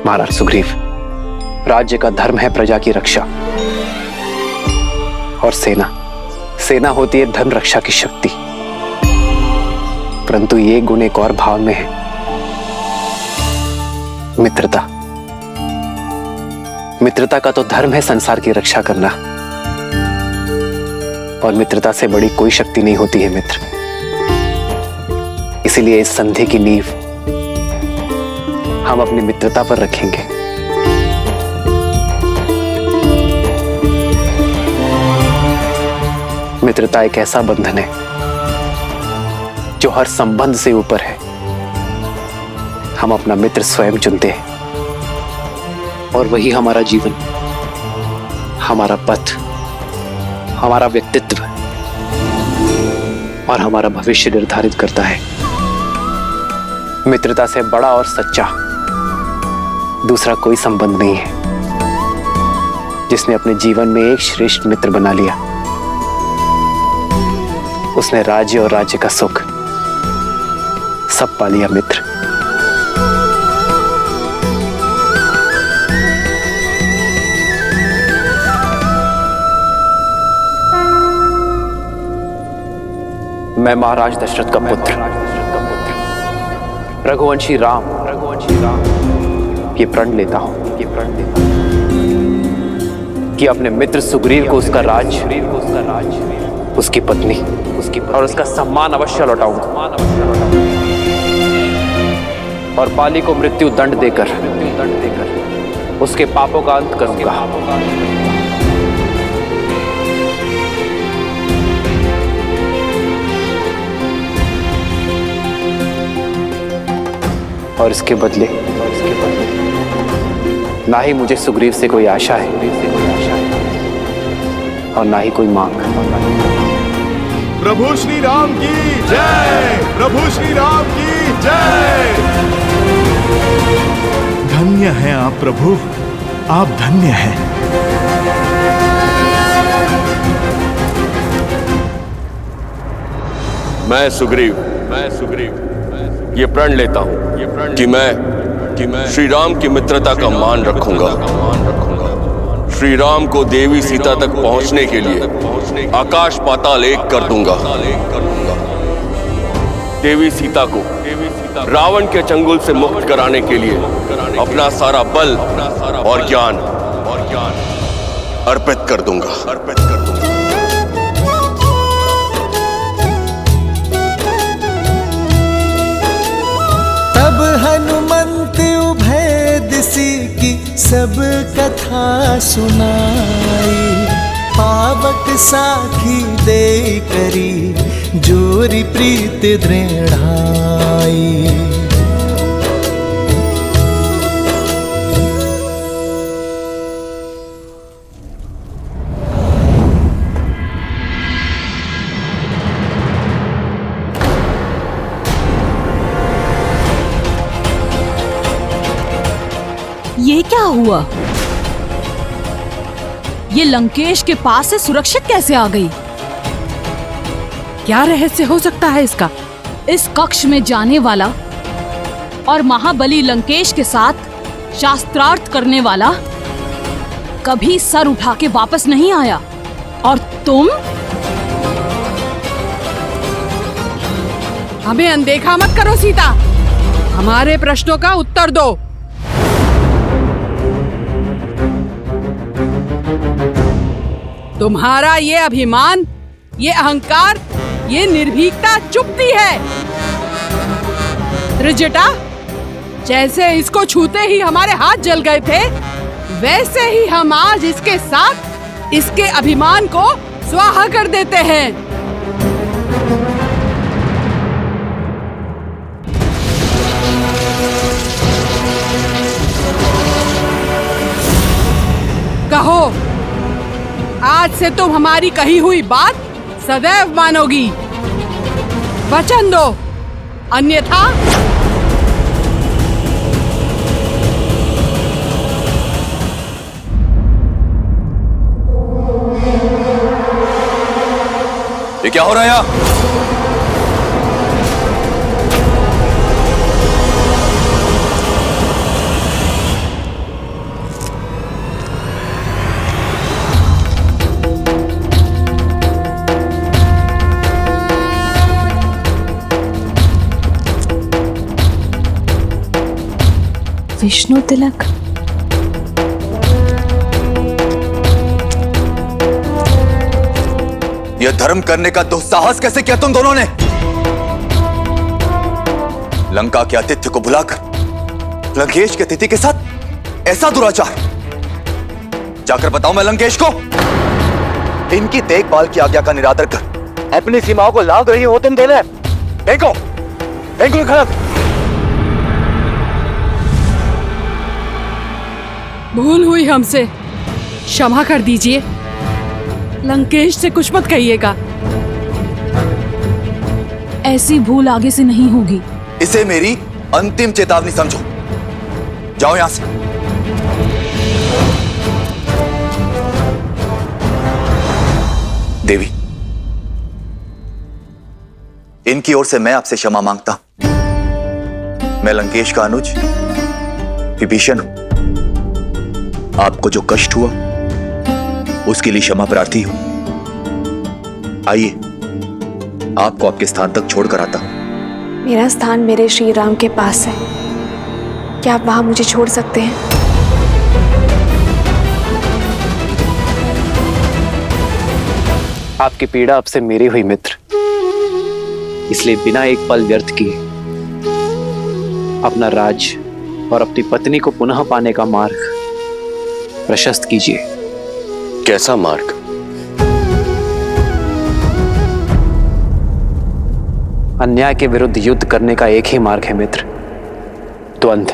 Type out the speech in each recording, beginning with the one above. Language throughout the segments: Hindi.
महाराज सुग्रीव, राज्य का धर्म है प्रजा की रक्षा, और सेना होती है धर्म रक्षा की शक्ति। परंतु ये गुण एक और भाव में है, मित्रता। मित्रता का तो धर्म है संसार की रक्षा करना, और मित्रता से बड़ी कोई शक्ति नहीं होती है मित्र। इसीलिए इस संधि की नींव हम अपनी मित्रता पर रखेंगे। मित्रता एक ऐसा बंधन है जो हर संबंध से ऊपर है। हम अपना मित्र स्वयं चुनते हैं, और वही हमारा जीवन, हमारा पथ, हमारा व्यक्तित्व और हमारा भविष्य निर्धारित करता है। मित्रता से बड़ा और सच्चा दूसरा कोई संबंध नहीं है। जिसने अपने जीवन में एक श्रेष्ठ मित्र बना लिया, उसने राज्य और राज्य का सुख सब पा लिया मित्र। मैं महाराज दशरथ का पुत्र रघुवंशी राम ये प्रण लेता हूं कि अपने मित्र सुग्रीव को उसका राज, उसकी पत्नी और उसका सम्मान अवश्य लौटाऊंगा, और बाली को मृत्यु दंड देकर उसके पापों का अंत करूंगा। और इसके बदले ना ही मुझे सुग्रीव से कोई आशा है और ना ही कोई मांग। प्रभु श्री राम की जय, प्रभु श्री राम की जय। धन्य हैं आप प्रभु, आप धन्य हैं। मैं सुग्रीव ये प्रण लेता हूं कि मैं श्री राम की मित्रता का मान रखूंगा। श्री राम को देवी सीता तक पहुंचने के लिए आकाश पाताल एक कर दूंगा। देवी सीता को रावण के चंगुल से मुक्त कराने के लिए अपना सारा बल और ज्ञान अर्पित कर दूंगा। तब हनुमंत उभय दिशि की सब कथा सुनाई, पावक साखी दे करी जोरी प्रीत दृढ़ाई। ये क्या हुआ? ये लंकेश के पास से सुरक्षित कैसे आ गई? क्या रहस्य हो सकता है इसका? इस कक्ष में जाने वाला और महाबली लंकेश के साथ शास्त्रार्थ करने वाला कभी सर उठा के वापस नहीं आया, और तुम? हमें अनदेखा मत करो सीता, हमारे प्रश्नों का उत्तर दो। तुम्हारा ये अभिमान, ये अहंकार, ये निर्भीकता चुभती है। त्रिजटा, जैसे इसको छूते ही हमारे हाथ जल गए थे, वैसे ही हम आज इसके साथ इसके अभिमान को स्वाहा कर देते हैं। कहो, आज से तुम हमारी कही हुई बात सदैव मानोगी। वचन दो, अन्यथा ये क्या हो रहा है यहाँ? विष्णु तिलक। यह धर्म करने का दुस्साहस कैसे किया तुम दोनों ने? लंका के आतिथ्य को भुलाकर लंकेश के अतिथि के साथ ऐसा दुराचार। जाकर बताओ मैं लंकेश को, इनकी देखभाल की आज्ञा का निरादर कर अपनी सीमाओं को लांघ रही हो तुम दोनों। फेंको फेंको खड़क। भूल हुई हमसे, क्षमा कर दीजिए। लंकेश से कुछ मत कहिएगा। ऐसी भूल आगे से नहीं होगी। इसे मेरी अंतिम चेतावनी समझो। जाओ यहां से। देवी, इनकी ओर से मैं आपसे क्षमा मांगता हूं। मैं लंकेश का अनुज विभीषण हूं। आपको जो कष्ट हुआ उसके लिए क्षमा प्रार्थी हूं। आइए, आपको आपके स्थान तक छोड़कर आता हूं। मेरा स्थान मेरे श्री राम के पास है, क्या आप वहां मुझे छोड़ सकते हैं? आपकी पीड़ा अब से मेरी हुई मित्र, इसलिए बिना एक पल व्यर्थ किए अपना राज और अपनी पत्नी को पुनः पाने का मार्ग प्रशस्त कीजिए। कैसा मार्ग? अन्याय के विरुद्ध युद्ध करने का एक ही मार्ग है मित्र, द्वंद्व।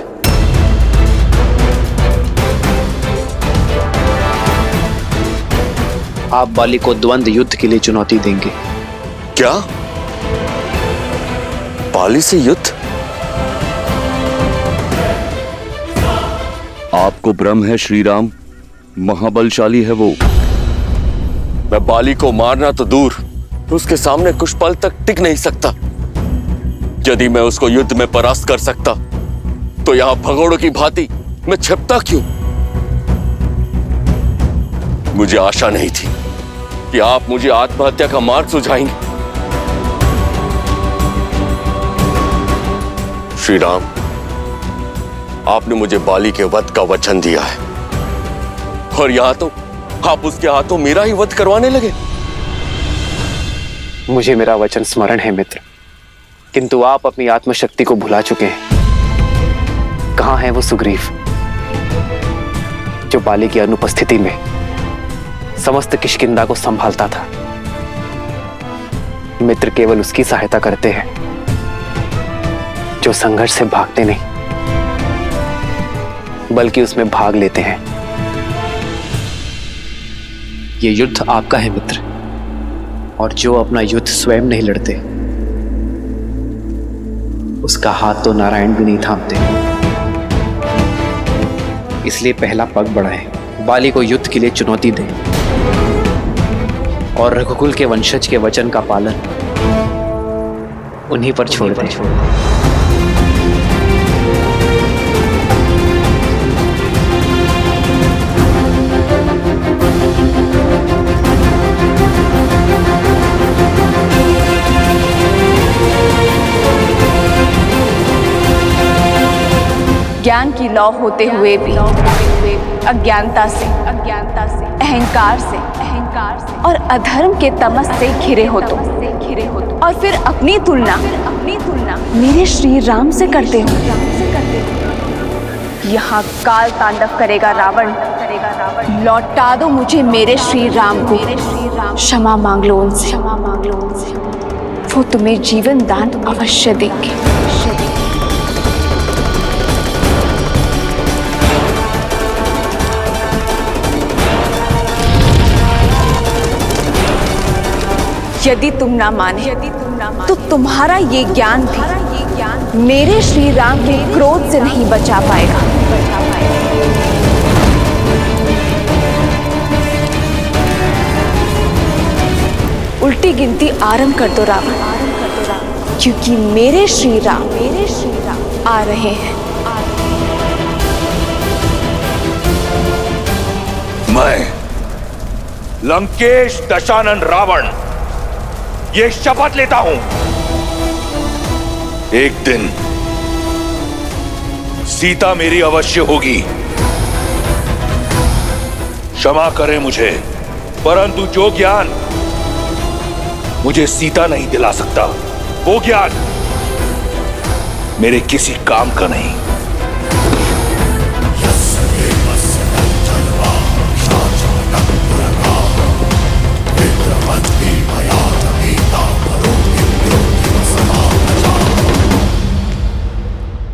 आप बाली को द्वंद्व युद्ध के लिए चुनौती देंगे। क्या? बाली से युद्ध? आपको भ्रम है श्री राम, महाबलशाली है वो। मैं बाली को मारना तो दूर, उसके सामने कुछ पल तक टिक नहीं सकता। यदि मैं उसको युद्ध में परास्त कर सकता तो यहां भगोड़ों की भांति मैं छिपता क्यों? मुझे आशा नहीं थी कि आप मुझे आत्महत्या का मार्ग सुझाएंगे। श्री राम, आपने मुझे बाली के वध का वचन दिया है और यहां तो आप उसके हाथों मेरा ही वध करवाने लगे। मुझे मेरा वचन स्मरण है मित्र, किंतु आप अपनी आत्मशक्ति को भुला चुके हैं। कहां है वो सुग्रीव जो बाली की अनुपस्थिति में समस्त किष्किंधा को संभालता था? मित्र केवल उसकी सहायता करते हैं जो संघर्ष से भागते नहीं बल्कि उसमें भाग लेते हैं। ये युद्ध आपका है मित्र, और जो अपना युद्ध स्वयं नहीं लड़ते उसका हाथ तो नारायण भी नहीं थामते। इसलिए पहला पग बढ़ाएं, बाली को युद्ध के लिए चुनौती दें और रघुकुल के वंशज के वचन का पालन उन्हीं पर छोड़ दें। ज्ञान की लौ होते हुए भी अज्ञानता से अहंकार से और अधर्म के तमस से घिरे हो तुम, और फिर अपनी तुलना मेरे श्री राम से करते हो। यहाँ काल तांडव करेगा रावण। लौटा दो मुझे मेरे श्री राम को, क्षमा मांग लो उनसे, वो तुम्हें जीवन दान अवश्य देंगे। यदि तुम ना माने तो तुम्हारा ये ज्ञान भी मेरे श्री राम के क्रोध से नहीं बचा पाएगा। उल्टी गिनती आरंभ कर दो रावण, क्योंकि मेरे श्री राम आ रहे हैं। मैं लंकेश दशानन रावण ये शपथ लेता हूं, एक दिन सीता मेरी अवश्य होगी। क्षमा करें मुझे, परंतु जो ज्ञान मुझे सीता नहीं दिला सकता, वो ज्ञान मेरे किसी काम का नहीं।